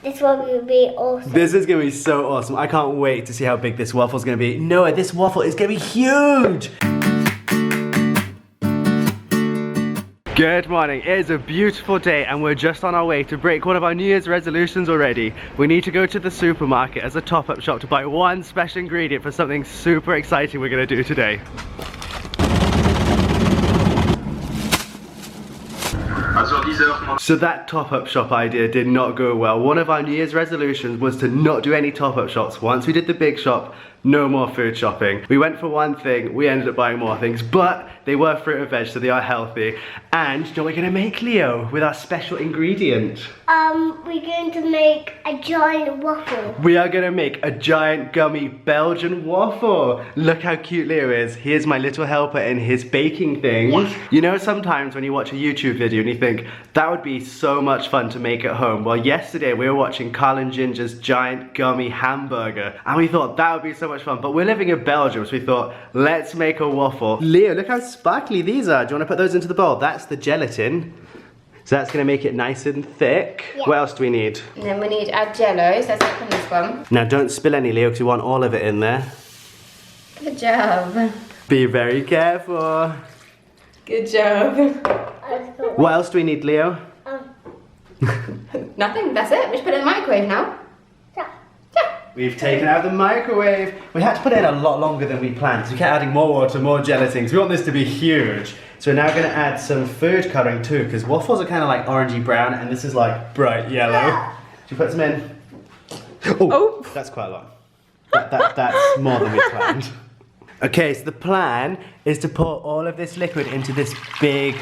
This one will be awesome. This is gonna be so awesome. I can't wait to see how big this waffle's gonna be. Noah, this waffle is gonna be huge! Good morning. It is a beautiful day and we're just on our way to break one of our New Year's resolutions already. We need to go to the supermarket as a top-up shop to buy one special ingredient for something super exciting we're gonna do today. So that top-up shop idea did not go well. One of our New Year's resolutions was to not do any top-up shops. Once we did the big shop, no more food shopping. We went for one thing, we ended up buying more things, but they were fruit and veg, so they are healthy. And you know what we're gonna make, Leo, with our special ingredient? We're going to make a giant waffle. We are gonna make a giant gummy Belgian waffle. Look how cute Leo is. Here's my little helper in his baking things. Yeah. You know sometimes when you watch a YouTube video and you think, that would be so much fun to make at home. Well, yesterday we were watching Carl and Ginger's giant gummy hamburger, and we thought that would be so much fun, but we're living in Belgium, so we thought, let's make a waffle. Leo, look how sparkly these are. Do you want to put those into the bowl? That's the gelatin. So that's going to make it nice and thick. Yeah. What else do we need? And then we need our Jell-o, so let's open this one. Now don't spill any, Leo, because we want all of it in there. Good job. Be very careful. Good job. What else do we need, Leo? Nothing, that's it. We just put it in the microwave now. We've taken out the microwave. We had to put it in a lot longer than we planned, so we kept adding more water, more gelatin, because we want this to be huge. So we're now going to add some food colouring too, because waffles are kind of like orangey brown, and this is like bright yellow. Yeah. Should we put some in? Oh, that's quite a lot. That's more than we planned. Okay, so the plan is to pour all of this liquid into this big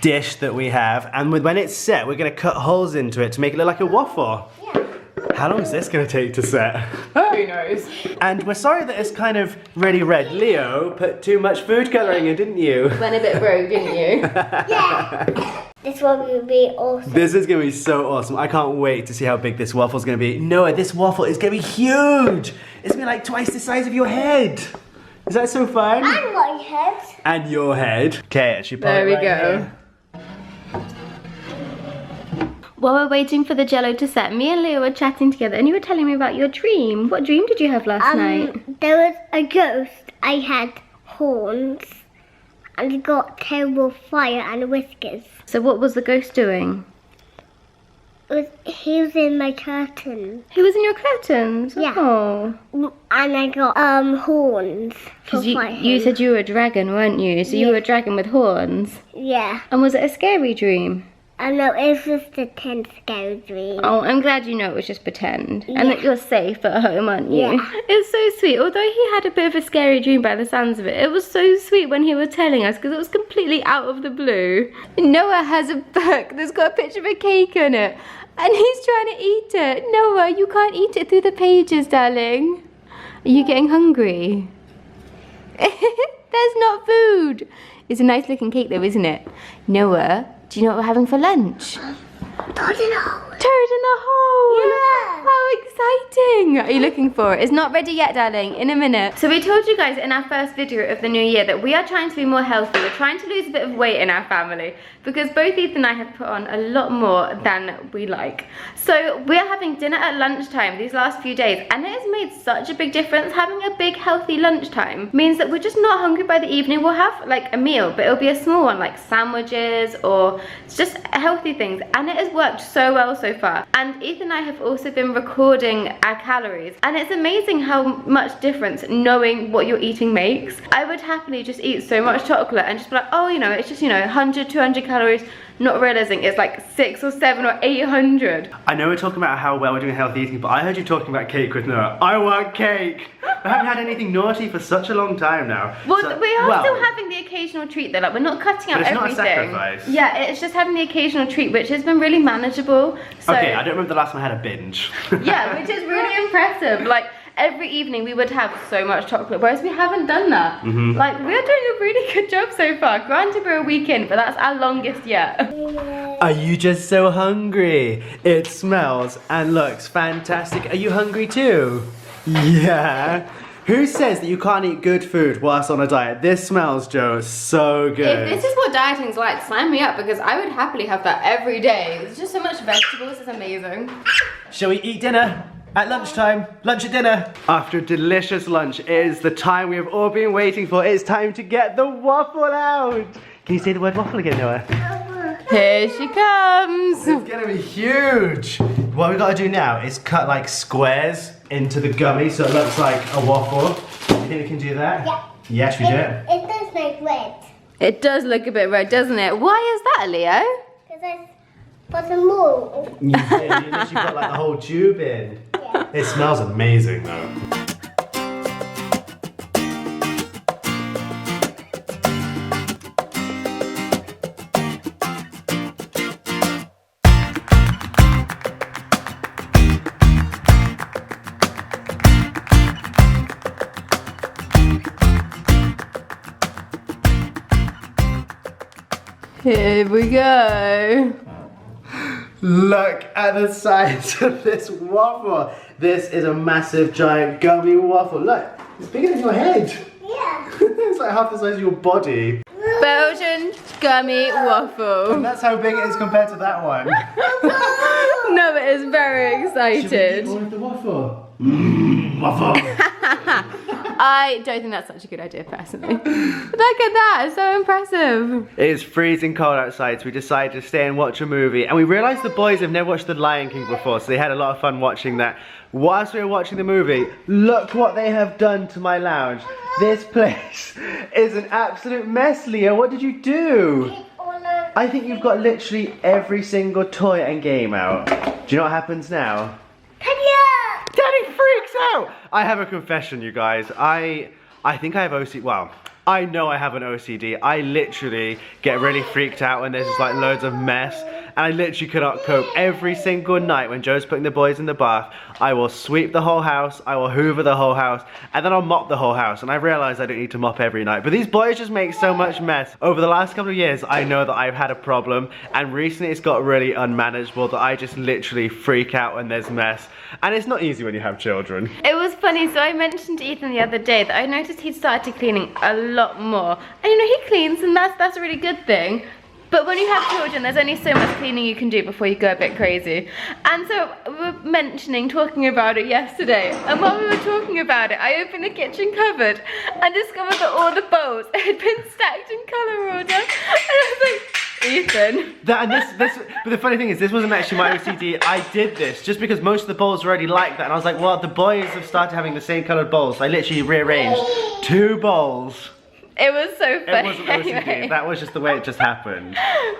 dish that we have, and when it's set, we're going to cut holes into it to make it look like a waffle. Yeah. How long is this going to take to set? Who knows? And we're sorry that it's kind of really red. Leo put too much food colouring in, didn't you? Went a bit rogue, didn't you? Yeah. This one will be awesome. This is going to be so awesome. I can't wait to see how big this waffle's going to be. Noah, this waffle is going to be huge. It's going to be like twice the size of your head. Is that so fun? And my head. And your head. Okay, actually put There it we right go. here. While we're waiting for the Jell-o to set, me and Leo were chatting together and you were telling me about your dream. What dream did you have last night? There was a ghost. I had horns and got terrible fire and whiskers. So what was the ghost doing? He was in my curtain. Who was in your curtains? Yeah. Oh. And I got horns. Because you said you were a dragon, weren't you? So you were a dragon with horns. Yeah. And was it a scary dream? No, it was just a 10 scary dream. Oh, I'm glad you know it was just pretend. And that you're safe at home, aren't you? Yeah. It's so sweet. Although he had a bit of a scary dream by the sounds of it, it was so sweet when he was telling us because it was completely out of the blue. Noah has a book that's got a picture of a cake on it. And he's trying to eat it. Noah, you can't eat it through the pages, darling. Are you getting hungry? There's not food. It's a nice looking cake though, isn't it? Noah, do you know what we're having for lunch? Toad in a hole. Toad in the hole! Yeah. How exciting! Are you looking for it? It's not ready yet, darling. In a minute. So we told you guys in our first video of the new year that we are trying to be more healthy. We're trying to lose a bit of weight in our family because both Ethan and I have put on a lot more than we like. So we are having dinner at lunchtime these last few days, and it has made such a big difference. Having a big healthy lunchtime means that we're just not hungry by the evening. We'll have like a meal, but it'll be a small one, like sandwiches or just healthy things, and it has worked so well so far. And Ethan and I have also been recording our calories, and it's amazing how much difference knowing what you're eating makes. I would happily just eat so much chocolate and just be like, oh, you know, it's just, you know, 100, 200 calories, not realizing it's like 600 or 700 or 800. I know we're talking about how well we're doing healthy eating, but I heard you talking about cake with Noah. I want cake! We haven't had anything naughty for such a long time now. Well, So- we are still having the occasional treat though, like we're not cutting out But it's not a everything. sacrifice. Yeah, it's just having the occasional treat, which has been really manageable. So, Okay, I don't remember the last time I had a binge. yeah, which is really impressive. Like, every evening we would have so much chocolate, whereas we haven't done that. Like, we're doing a really good job so far. Granted, we're a week in, but that's our longest yet. Are you just so hungry? It smells and looks fantastic. Are you hungry too? Yeah. Who says that you can't eat good food whilst on a diet? This smells, Joe, so good. If this is what dieting's like, sign me up because I would happily have that every day. There's just so much vegetables, it's amazing. Shall we eat dinner? At lunchtime, lunch at dinner. After a delicious lunch, it is the time we have all been waiting for. It's time to get the waffle out. Can you say the word waffle again, Noah? Here she comes. It's gonna be huge. What we gotta do now is cut like squares into the gummy so it looks like a waffle. You think we can do that? Yeah. Yes, we do it. It does make red. It does look a bit red, doesn't it? Why is that, Leo? Because I put some more. You did. You literally got like the whole tube in. Yeah. It smells amazing though. Here we go. Look at the size of this waffle. This is a massive, giant, gummy waffle. Look, it's bigger than your head. Yeah. It's like half the size of your body. Belgian gummy And waffle. that's how big it is compared to that one. No, it is very Should we excited. eat all of the waffle? Mmm, waffle. I don't think that's such a good idea personally. Look at that, it's so impressive. It is freezing cold outside, so we decided to stay and watch a movie. And we realised the boys have never watched The Lion King before, so they had a lot of fun watching that. Whilst we were watching the movie, look what they have done to my lounge. This place is an absolute mess, Leo. What did you do? I think you've got literally every single toy and game out. Do you know what happens now? Daddy freaks out! I have a confession, you guys. I think I have OCD. Well, I know I have an OCD. I literally get really freaked out when there's just like loads of mess. And I literally cannot cope. Every single night when Joe's putting the boys in the bath, I will sweep the whole house, I will hoover the whole house, and then I'll mop the whole house. And I realize I don't need to mop every night. But these boys just make so much mess. Over the last couple of years, I know that I've had a problem. And recently it's got really unmanageable that I just literally freak out when there's mess. And it's not easy when you have children. It was funny, so I mentioned to Ethan the other day that I noticed he'd started cleaning a lot more. And you know, he cleans and that's a really good thing. But when you have children, there's only so much cleaning you can do before you go a bit crazy. And so we were talking about it yesterday. And while we were talking about it, I opened the kitchen cupboard and discovered that all the bowls had been stacked in colour order. And I was like, Ethan. But the funny thing is, this wasn't actually my OCD. I did this just because most of the bowls were already like that. And I was like, well, the boys have started having the same coloured bowls. So I literally rearranged 2 bowls. It was so funny. It wasn't OCD, that was just the way it just happened.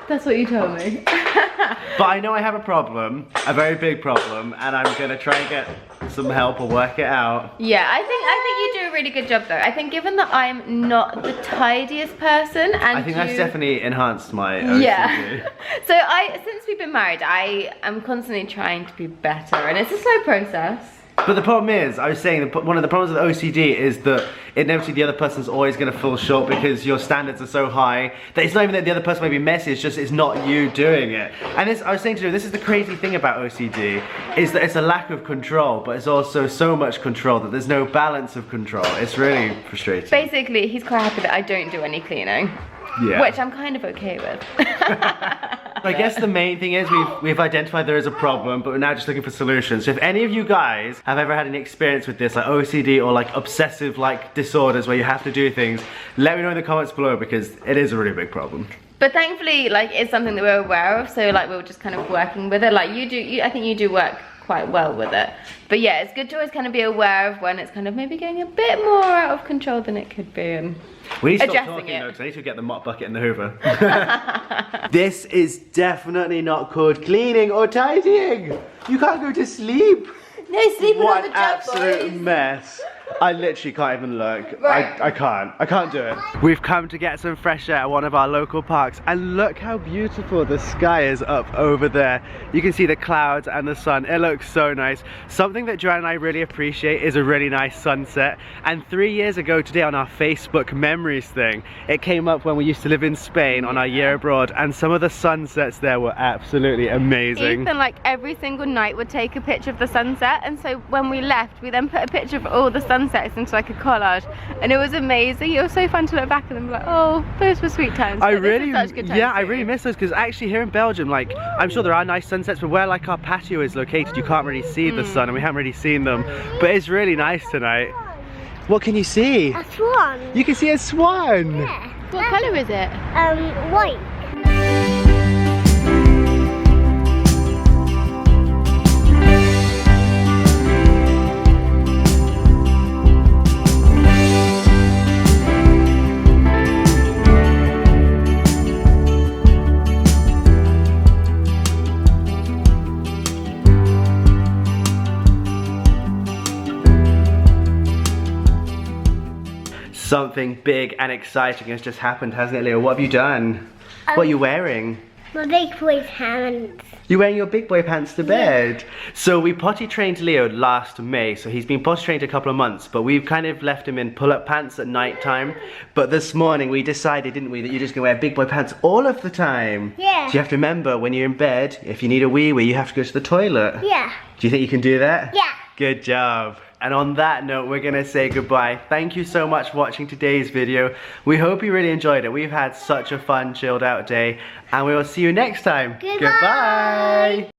That's what you told me. But I know I have a problem, a very big problem, and I'm gonna try and get some help or work it out. Yeah, I think you do a really good job though. I think given that I'm not the tidiest person and I think that's definitely enhanced my OCD. Yeah. So since we've been married, I am constantly trying to be better and it's a slow process. But the problem is, I was saying, one of the problems with OCD is that inevitably the other person's always going to fall short because your standards are so high that it's not even that the other person may be messy, it's just it's not you doing it. And I was saying to you, this is the crazy thing about OCD, is that it's a lack of control, but it's also so much control that there's no balance of control. It's really frustrating. Basically, he's quite happy that I don't do any cleaning. Yeah. Which I'm kind of okay with. I guess the main thing is we've identified there is a problem, but we're now just looking for solutions. So if any of you guys have ever had any experience with this, like OCD or like obsessive like disorders where you have to do things, let me know in the comments below because it is a really big problem. But thankfully, like, it's something that we're aware of, so like we're just kind of working with it. Like I think you do work quite well with it. But yeah, it's good to always kind of be aware of when it's kind of maybe getting a bit more out of control than it could be and we need to stop adjusting talking it. though, because I need to get the mop bucket and the hoover. This is definitely not called cleaning or tidying. You can't go to sleep. No sleeping on What the an job, absolute boys. mess. I literally can't even look. Right. I can't do it. We've come to get some fresh air at one of our local parks and look how beautiful the sky is up over there. You can see the clouds and the sun. It looks so nice. Something that Joanne and I really appreciate is a really nice sunset. And 3 years ago today on our Facebook memories thing, it came up when we used to live in Spain on our year abroad and some of the sunsets there were absolutely amazing. Ethan, like, every single night would take a picture of the sunset, and so when we left, we then put a picture of all the sunsets into like a collage, and it was amazing. It was so fun to look back and be like, oh, those were sweet times. I But this really, is such good times yeah, I too. really miss those because actually here in Belgium, like, I'm sure there are nice sunsets, but where like our patio is located, you can't really see the sun, and we haven't really seen them. But it's really nice tonight. What can you see? A swan. You can see a swan. Yeah. What colour is it? White. Something big and exciting has just happened, hasn't it, Leo? What have you done? What are you wearing? My big boy's hands. You're wearing your big boy pants to bed. So we potty trained Leo last May, so he's been potty trained a couple of months, but we've kind of left him in pull-up pants at night time. But this morning we decided, didn't we, that you're just gonna wear big boy pants all of the time. Yeah. So you have to remember, when you're in bed, if you need a wee-wee, you have to go to the toilet. Yeah. Do you think you can do that? Yeah. Good job. And on that note, we're gonna say goodbye. Thank you so much for watching today's video. We hope you really enjoyed it. We've had such a fun, chilled out day, and we will see you next time. Goodbye. Goodbye.